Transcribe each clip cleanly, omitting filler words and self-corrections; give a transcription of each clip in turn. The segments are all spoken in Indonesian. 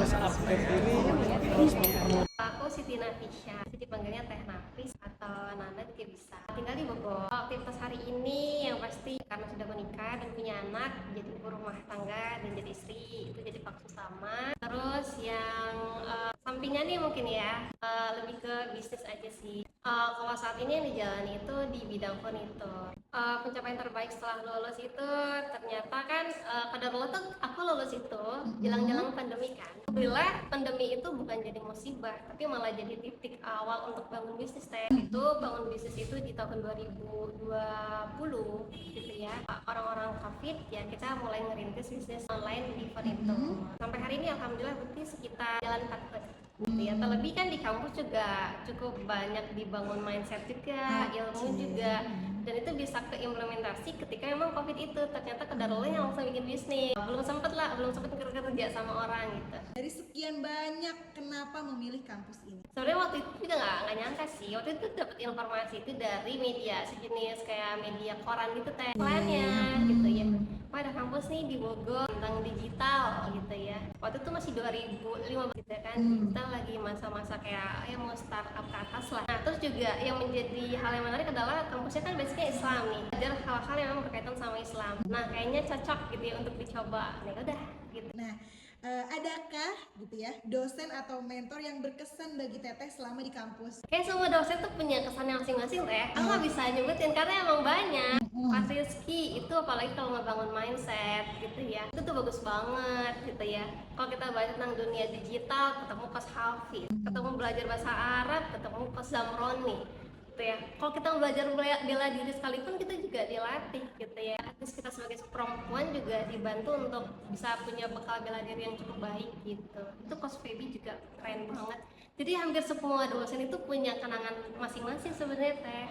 Kampus Update ini terus mempermudah. Aku Siti Nafisya, dipanggilnya Teh Nafis atau Nana juga bisa. Tinggal di Bogor. Aktivitas hari ini yang pasti karena sudah menikah dan punya anak, jadi ibu rumah tangga dan jadi istri, itu jadi faktor utama. Terus yang sampingannya mungkin ya, lebih ke bisnis aja sih. Kalau saat ini yang dijalani itu di bidang furnitur. Pencapaian terbaik setelah lulus itu ternyata kan qadarullah tuh aku lulus itu jelang-jelang pandemi kan. Alhamdulillah pandemi itu bukan jadi musibah, tapi malah jadi titik awal untuk bangun bisnis teh. Itu bangun bisnis itu di tahun 2020 gitu ya. Orang-orang Covid ya kita mulai ngerintis bisnis online di furnitur. Sampai hari ini alhamdulillah berarti sekitar jalan 4 tahun. Ya, terlebih kan di kampus juga cukup banyak dibangun mindset juga, ilmu juga, dan itu bisa keimplementasi ketika memang COVID itu ternyata qadarullah yang langsung bikin bisnis. Belum sempet kerja sama orang gitu. Dari sekian banyak, kenapa memilih kampus ini? Sebenarnya waktu itu juga nggak nyangka sih. Waktu itu dapat informasi itu dari media sejenis kayak media koran gitu teh. Lainnya gitu ya. Ada kampus nih di Bogor tentang digital gitu ya. Waktu itu masih 2015 gitu kan. Kita lagi masa-masa kayak ya mau startup ke atas lah. Nah terus juga yang menjadi hal yang menarik adalah kampusnya kan basicnya Islam nih. Belajar hal-hal yang memang berkaitan sama Islam. Nah kayaknya cocok gitu ya untuk dicoba. Nah udah gitu. Nah, adakah gitu ya dosen atau mentor yang berkesan bagi Teteh selama di kampus? Kayak semua dosen tuh punya kesannya masing-masing teh. Aku nggak bisa nyebutin karena emang banyak. Mas Rizky itu apalagi kalau ngebangun mindset gitu ya, itu tuh bagus banget gitu ya. Kalau kita belajar tentang dunia digital, ketemu Coach Hafiz, ketemu belajar bahasa Arab, ketemu Coach Zamroni gitu ya. Kalau kita belajar bela diri sekalipun kita juga dilatih gitu ya. Terus kita sebagai perempuan juga dibantu untuk bisa punya bekal bela diri yang cukup baik gitu. Itu Coach Feby juga keren banget. Jadi hampir semua dosen itu punya kenangan masing-masing sebenarnya teh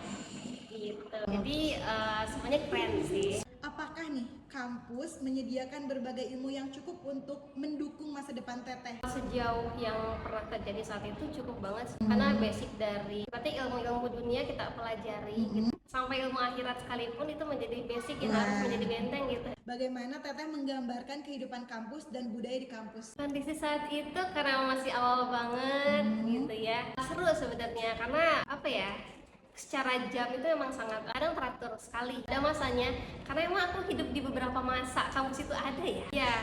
gitu. Jadi semuanya keren sih. Apakah nih kampus menyediakan berbagai ilmu yang cukup untuk mendukung masa depan Teteh? Sejauh yang pernah terjadi saat itu cukup banget sih. Karena basic dari berarti ilmu-ilmu dunia kita pelajari gitu. Sampai ilmu akhirat sekalipun itu menjadi basic yang harus menjadi benteng gitu. Bagaimana Teteh menggambarkan kehidupan kampus dan budaya di kampus? Kondisi saat itu karena masih awal banget gitu ya. Seru sebenarnya karena apa ya? Secara jam itu memang sangat kadang teratur sekali. Ada masanya karena emang aku hidup di beberapa masa kampus itu ada ya. Ya,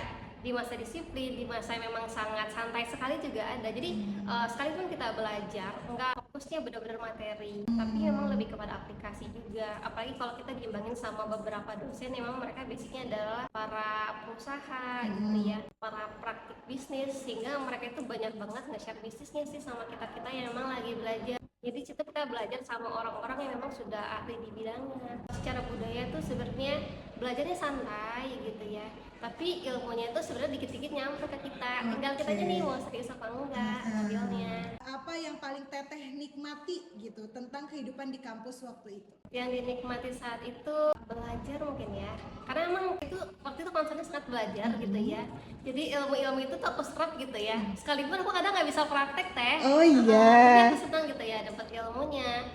di masa disiplin, di masa yang memang sangat santai sekali juga ada. Jadi sekalipun kita belajar, enggak fokusnya benar-benar materi, tapi memang lebih kepada aplikasi juga. Apalagi kalau kita diimbangin sama beberapa dosen, memang mereka basicnya adalah para pengusaha gitu ya, para praktik bisnis, sehingga mereka itu banyak banget nge-share bisnisnya sih sama kita-kita yang memang lagi belajar. Jadi kita belajar sama orang-orang yang memang sudah ahli di bidangnya. Secara budaya tuh sebenarnya belajarnya santai gitu ya, tapi ilmunya itu sebenarnya dikit-dikit nyampe ke kita. Tinggal kita aja nih mau serius apa enggak ngambilnya. Apa yang paling Teteh nikmati gitu tentang kehidupan di kampus waktu itu? Yang dinikmati saat itu belajar mungkin ya, karena emang itu waktu itu konsepnya sangat belajar gitu ya. Jadi ilmu-ilmu itu tuh aku serap gitu ya, sekalipun aku kadang nggak bisa praktek teh. Oh iya. Tapi aku senang gitu ya dapat ilmunya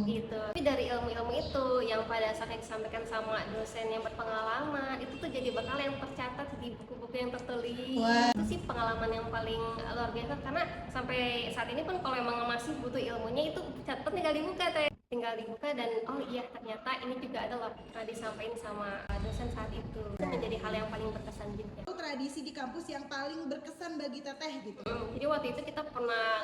gitu. Tapi dari ilmu-ilmu itu yang pada saat yang disampaikan sama dosen yang berpengalaman itu tuh jadi bakal yang tercatat di buku-buku yang tertulis. Itu sih pengalaman yang paling luar biasa, karena sampai saat ini pun kalau emang masih butuh ilmunya itu catat tinggal dibuka teh. Tinggal dibuka dan oh iya ternyata ini juga ada loh pernah disampaikan sama dosen saat itu. Itu menjadi hal yang paling berkesan juga. Tradisi di kampus yang paling berkesan bagi Teteh gitu? Jadi waktu itu kita pernah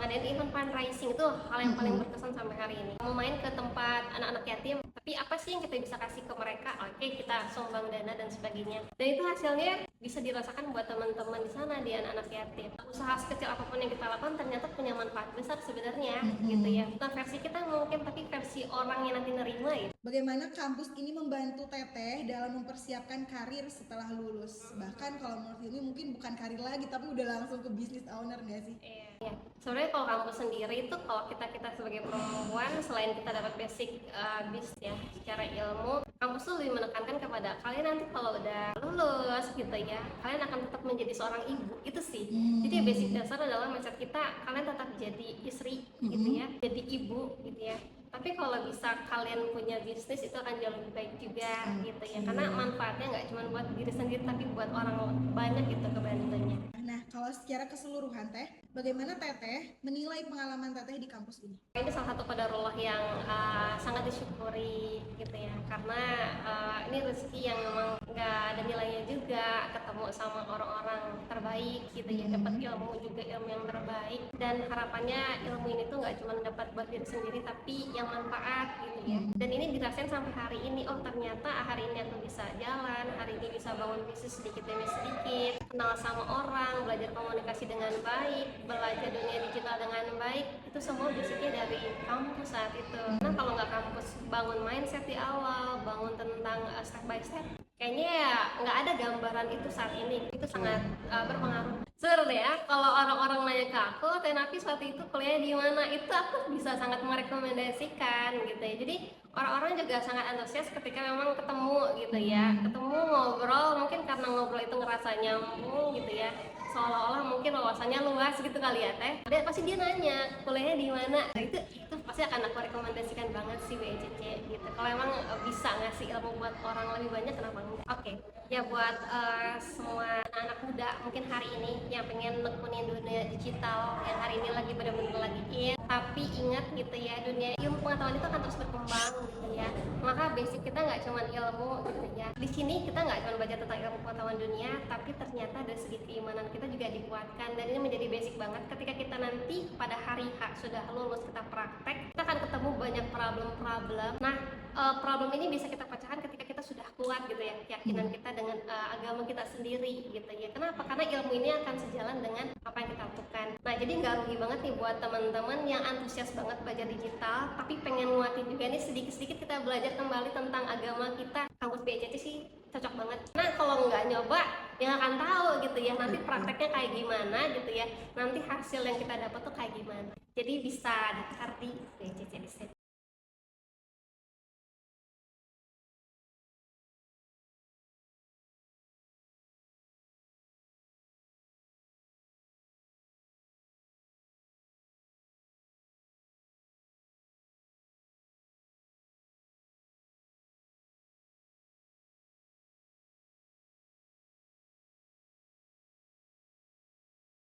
ngadain event fundraising, itu hal yang paling berkesan sampai hari ini. Mau main ke tempat anak-anak yatim, tapi apa sih yang kita bisa kasih ke mereka? Oke, kita sumbang dana dan sebagainya. Dan itu hasilnya bisa dirasakan buat teman-teman di sana, di anak-anak yatim. Usaha sekecil apapun yang kita lakukan ternyata punya manfaat besar sebenarnya gitu ya. Bukan versi kita mungkin, tapi versi orang yang nanti nerima gitu. Bagaimana kampus ini membantu Teteh dalam mempersiapkan karir setelah lulus? Bahkan kalau menurut ini mungkin bukan karir lagi, tapi udah langsung ke business owner nggak sih? Iya. Sebenarnya kalau kampus sendiri itu kalau kita sebagai perempuan, selain kita dapat basic bis ya secara ilmu, kampus tuh lebih menekankan kepada kalian nanti kalau udah lulus gitu ya, kalian akan tetap menjadi seorang ibu, itu sih. Jadi basic dasar adalah mindset kita, kalian tetap jadi istri gitu ya, jadi ibu gitu ya. Tapi kalau bisa kalian punya bisnis itu akan jauh lebih baik juga gitu ya, karena manfaatnya nggak cuma buat diri sendiri tapi buat orang banyak gitu kebantuannya. Nah, kalau kalau secara keseluruhan Teh, bagaimana Teteh menilai pengalaman Teteh di kampus ini? Ini salah satu qadarullah yang sangat disyukuri gitu ya, karena ini rezeki yang memang nggak ada nilainya juga, ketemu sama orang-orang terbaik gitu ya, dapat ilmu juga, ilmu yang terbaik, dan harapannya ilmu ini tuh nggak cuma dapat buat diri sendiri tapi yang manfaat gitu ya. Dan ini dirasain sampai hari ini, oh ternyata hari ini aku bisa jalan, hari ini bisa bangun bisnis sedikit demi sedikit, kenal sama orang, belajar komunikasi dengan baik, belajar dunia digital dengan baik, itu semua basicnya dari kampus saat itu. Nah kalau nggak kampus bangun mindset di awal, bangun tentang step by step, kayaknya ya nggak ada gambaran itu saat ini. Itu sangat berpengaruh. Seru deh ya, kalau orang-orang nanya ke aku, Teh Nafis waktu itu kuliah di mana, itu aku bisa sangat merekomendasikan gitu ya. Jadi orang-orang juga sangat antusias ketika memang ketemu gitu ya, ketemu ngobrol, mungkin karena ngobrol itu ngerasa nyambung gitu ya, seolah-olah mungkin wawasannya luas gitu kali ya Teh. Pasti dia nanya kuliahnya di mana. Nah, itu pasti akan aku rekomendasikan banget sih BECC gitu. Kalau emang bisa ngasih ilmu buat orang lebih banyak, kenapa enggak? Oke. Ya buat semua anak muda mungkin hari ini yang pengen nekunin dunia digital, yang hari ini lagi benar-benar lagi in, tapi ingat gitu ya, dunia ilmu pengetahuan itu akan terus berkembang gitu ya. Maka basic kita nggak cuma ilmu gitu ya. Di sini kita nggak cuma belajar tentang ilmu pengetahuan dunia, tapi ternyata dari segi keimanan kita juga dikuatkan, dan ini menjadi basic banget ketika kita nanti pada hari H sudah lulus, kita praktek, kita akan ketemu banyak problem-problem. Nah, problem ini bisa kita pecahkan ketika kita sudah kuat gitu ya, keyakinan kita dengan agama kita sendiri gitu ya. Kenapa? Karena ilmu ini akan sejalan dengan apa yang kita lakukan. Nah, jadi nggak rugi banget nih buat teman-teman yang antusias banget belajar digital, tapi pengen nguatin juga nih sedikit-sedikit kita belajar kembali tentang agama kita. Kampus BECC sih cocok banget. Nah, kalau nggak nyoba, ya akan tahu gitu ya, nanti prakteknya kayak gimana gitu ya, nanti hasil yang kita dapat tuh kayak gimana. Jadi bisa daftar di BECC di sini.